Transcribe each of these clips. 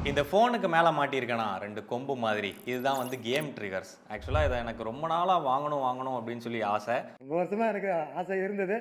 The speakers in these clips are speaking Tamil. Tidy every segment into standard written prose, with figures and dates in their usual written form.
இந்த ஃபோனுக்கு மேலே மாட்டியிருக்கேனா 2 கொம்பு மாதிரி இதுதான் வந்து கேம் ட்ரிகர்ஸ். ஆக்சுவலாக இதை எனக்கு ரொம்ப நாளாக வாங்கணும் அப்படின்னு சொல்லி ஆசை. ரொம்ப வருஷமா எனக்கு ஆசை இருந்தது.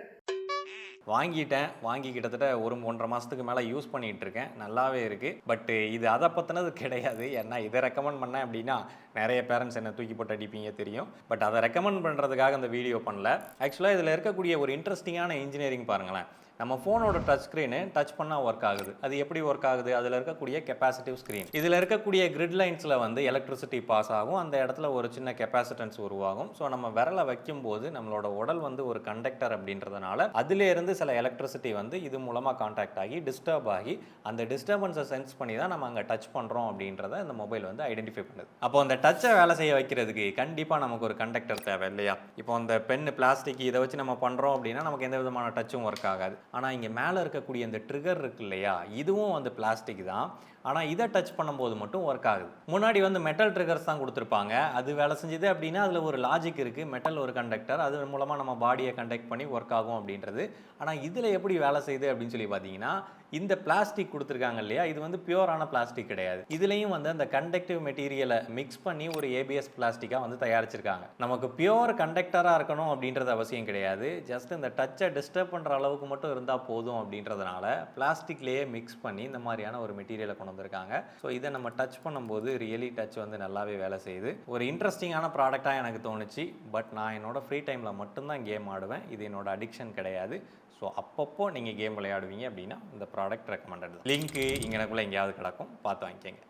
வாங்கிட்டேன். வாங்கி கிட்டத்தட்ட 1 மாதத்துக்கு மேலே யூஸ் பண்ணிகிட்டு இருக்கேன். நல்லாவே இருக்குது. பட் இது அதை பற்றினது கிடையாது. ஏன்னா இதை ரெக்கமெண்ட் பண்ணேன் அப்படின்னா நிறைய பேரண்ட்ஸ் என்னை தூக்கி போட்டு அடிப்பீங்க தெரியும். பட் அதை ரெக்கமெண்ட் பண்ணுறதுக்காக இந்த வீடியோ பண்ணல. ஆக்சுவலாக இதில் இருக்கக்கூடிய ஒரு இன்ட்ரெஸ்டிங்கான இன்ஜினியரிங் பாருங்களேன். நம்ம ஃபோனோட டச் ஸ்க்ரீனு டச் பண்ணால் ஒர்க் ஆகுது. அது எப்படி ஒர்க் ஆகுது? அதில் இருக்கக்கூடிய கெப்பாசிட்டிவ் ஸ்க்ரீன், இதில் இருக்கக்கூடிய கிரிட் லைன்ஸில் வந்து எலக்ட்ரிசிட்டி பாஸ் ஆகும். அந்த இடத்துல ஒரு சின்ன கெப்பாசிட்டன்ஸ் உருவாகும். ஸோ நம்ம விரலை வைக்கும்போது நம்மளோட உடல் வந்து ஒரு கண்டக்டர் அப்படின்றதுனால அதிலேருந்து சில எலக்ட்ரிசிட்டி வந்து இது மூலமாக கான்டாக்ட் ஆகி டிஸ்டர்ப் ஆகி அந்த டிஸ்டர்பன்ஸை சென்ஸ் பண்ணி தான் நம்ம அங்கே டச் பண்ணுறோம் அப்படின்றத இந்த மொபைல் வந்து ஐடென்டிஃபை பண்ணுது. அப்போ அந்த டச்சை வேலை செய்ய வைக்கிறதுக்கு கண்டிப்பாக நமக்கு ஒரு கண்டக்டர் தேவை இல்லையா? இப்போ அந்த பென்னு பிளாஸ்டிக் இதை வச்சு நம்ம பண்ணுறோம் அப்படின்னா நமக்கு எந்த விதமான டச்சும் ஒர்க் ஆகாது. ஆனால் இங்கே மேலே இருக்கக்கூடிய இந்த ட்ரிகர் இருக்கு இல்லையா, இதுவும் வந்து பிளாஸ்டிக் தான். ஆனால் இதை டச் பண்ணும்போது மட்டும் ஒர்க் ஆகுது. முன்னாடி வந்து மெட்டல் ட்ரிகர்ஸ் தான் கொடுத்துருப்பாங்க. அது வேலை செஞ்சது அப்படின்னா அதில் ஒரு லாஜிக் இருக்குது. மெட்டல் ஒரு கண்டக்டர், அது மூலமாக நம்ம பாடியை கண்டக்ட் பண்ணி ஒர்க் ஆகும் அப்படின்றது. ஆனால் இதில் எப்படி வேலை செய்யுது அப்படின்னு சொல்லி பார்த்தீங்கன்னா, இந்த பிளாஸ்டிக் கொடுத்துருக்காங்க இல்லையா, இது வந்து பியூரான பிளாஸ்டிக் கிடையாது. இதுலேயும் வந்து அந்த கண்டக்டிவ் மெட்டீரியலை மிக்ஸ் பண்ணி ஒரு ஏபிஎஸ் பிளாஸ்டிக்காக வந்து தயாரிச்சிருக்காங்க. நமக்கு பியூர் கண்டக்டராக இருக்கணும் அப்படின்றது அவசியம் கிடையாது. ஜஸ்ட் இந்த டச்சை டிஸ்டர்ப் பண்ணுற அளவுக்கு மட்டும் இருந்தால் போதும் அப்படின்றதுனால பிளாஸ்டிக்லேயே மிக்ஸ் பண்ணி இந்த மாதிரியான ஒரு மெட்டீரியலை கொண்டு வந்திருக்காங்க. ஸோ இதை நம்ம டச் பண்ணும்போது ரியலி டச் வந்து நல்லாவே வேலை செய்யுது. ஒரு இன்ட்ரெஸ்டிங்கான ப்ராடக்டாக எனக்கு தோணுச்சு. பட் நான் என்னோட ஃப்ரீ டைமில் மட்டும்தான் கேம் ஆடுவேன். இது என்னோட அடிக்ஷன் கிடையாது. ஸோ அப்பப்போ நீங்கள் கேம் விளையாடுவீங்க அப்படின்னா இந்த ப்ராடக்ட் ரெக்கமெண்டட் தான். லிங்க்கு இங்கனக்குள்ளே எங்கேயாவது கிடக்கும், பார்த்து வாங்கிக்கோங்க.